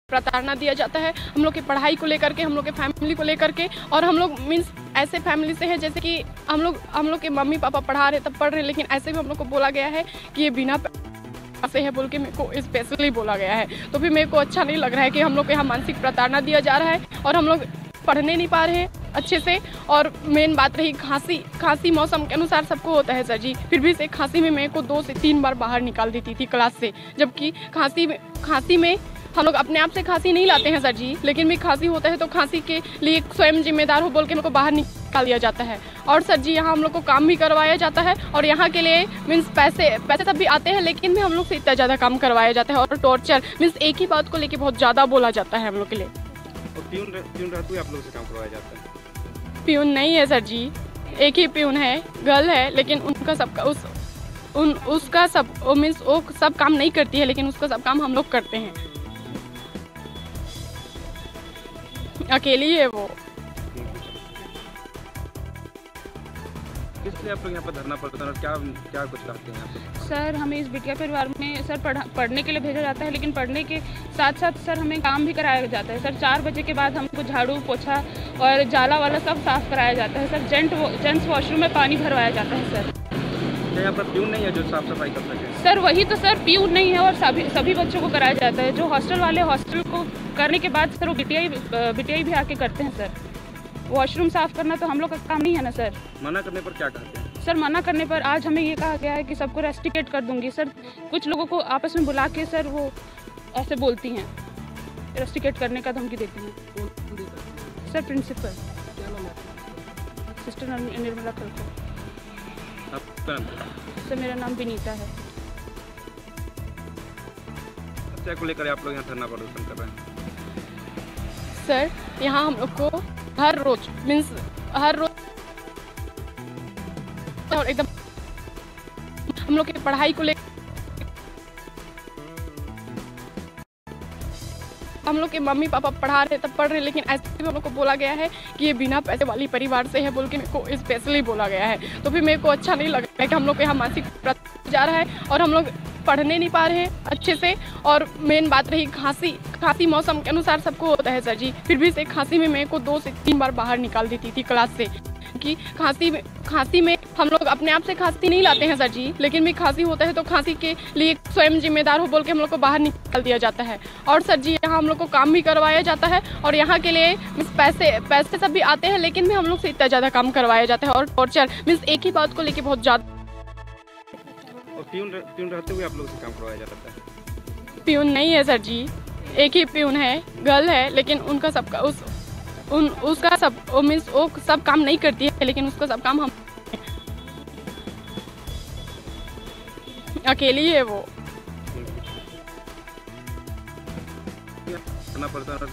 प्रताड़ना दिया जाता है हम लोग की पढ़ाई को लेकर के, हम लोग के फैमिली को लेकर के। और हम लोग मीन्स ऐसे फैमिली से हैं जैसे कि हम लोग के मम्मी पापा पढ़ा रहे तब पढ़ रहे, लेकिन ऐसे भी हम लोग को बोला गया है कि ये बिना से है बोल के मेरे को स्पेशली बोला गया है। तो फिर मेरे को अच्छा नहीं लग रहा है कि हम लोग को यहाँ मानसिक प्रताड़ना दिया जा रहा है और हम लोग पढ़ने नहीं पा रहे हैं अच्छे से। और मेन बात रही खांसी मौसम के अनुसार सबको होता है सर जी, फिर भी से खांसी में मेरे को 2 से 3 बार बाहर निकाल देती थी क्लास से, जबकि खांसी में हम लोग अपने आप से खांसी नहीं लाते हैं सर जी, लेकिन भी खांसी होता है तो खांसी के लिए स्वयं जिम्मेदार हो बोल के मेरे को बाहर निकाल दिया जाता है। और सर जी यहाँ हम लोग को काम भी करवाया जाता है और यहाँ के लिए मीन्स पैसे सब भी आते हैं, लेकिन भी हम लोग से इतना ज़्यादा काम करवाया जाता है और टॉर्चर मीन्स एक ही बात को लेके बहुत ज़्यादा बोला जाता है हम लोग के लिए। प्यून रहते हुए आप लोगों से काम करवाया जाता है? प्यून नहीं है सर जी, एक ही प्यून है, गर्ल है, लेकिन उनका सबका उसका सब मीन्स वो सब काम नहीं करती है, लेकिन उसका सब काम हम लोग करते हैं। अकेली है वो। किस लिए आप लोग यहाँ पर धरना प्रदर्शन और क्या कुछ करते हैं आप? सर हमें इस बिटिया परिवार में सर पढ़ने के लिए भेजा जाता है, लेकिन पढ़ने के साथ साथ सर हमें काम भी कराया जाता है। सर 4 बजे के बाद हमको झाड़ू पोछा और जाला वाला सब साफ कराया जाता है। सर जेंट्स वॉशरूम में पानी भरवाया जाता है। सर क्या यहाँ पर प्यून नहीं है जो साफ सफाई कर सके? सर वही तो सर, प्यून नहीं है और सभी बच्चों को कराया जाता है। जो हॉस्टल वाले हॉस्टल को करने के बाद सर वो बिटिया भी आके करते हैं। सर वॉशरूम साफ करना तो हम लोग का काम नहीं है ना सर। मना करने पर क्या कहते हैं? सर मना करने पर आज हमें ये कहा गया है कि सबको रेस्ट्रिकेट कर दूंगी। सर कुछ लोगों को आपस में बुला के सर वो ऐसे बोलती हैं, रेस्ट्रिकेट करने का धमकी देती हैं। सर प्रिंसिपल सिस्टर निर्मला खलको। आपका नाम? सर मेरा नाम विनीता है। हत्या को लेकर आप लोग यहाँ धरना प्रदर्शन कर रहे हैं? सर यहाँ हम लोग को हर रोज और एकदम हम लोग की पढ़ाई को लेकर हम लोग के मम्मी पापा पढ़ा रहे तब पढ़ रहे, लेकिन ऐसे भी हम लोग को बोला गया है कि ये बिना पैसे वाली परिवार से है बोल के मेरे को स्पेशली बोला गया है। तो फिर मेरे को अच्छा नहीं लग रहा है कि हम लोग को यहाँ मानसिक प्रताड़ना जा रहा है और हम लोग पढ़ने नहीं पा रहे हैं अच्छे से। और मेन बात रही खांसी मौसम के अनुसार सबको होता है सर जी, फिर भी से खांसी में मेरे को 2 से 3 बार बाहर निकाल देती थी क्लास से, कि खांसी में हम लोग अपने आप से खांसी नहीं लाते हैं सर जी, लेकिन भी खांसी होता है तो खांसी के लिए स्वयं जिम्मेदार हो बोल के हम लोग को बाहर निकाल दिया जाता है। और सर जी यहाँ हम लोग को काम भी करवाया जाता है और यहाँ के लिए पैसे सब भी आते हैं, लेकिन भी हम लोग से इतना ज़्यादा काम करवाया जाता है और टॉर्चर मीन्स एक ही बात को लेके बहुत ज़्यादा। और प्यून रहते हुए आप लोगों से काम करवाया जाता है? प्यून नहीं है सर जी, एक ही प्यून है, गर्ल है, लेकिन उनका सबका उसका सब मीन्स वो सब काम नहीं करती है, लेकिन उसका सब काम हम अकेली है वो। धरना प्रदर्शन और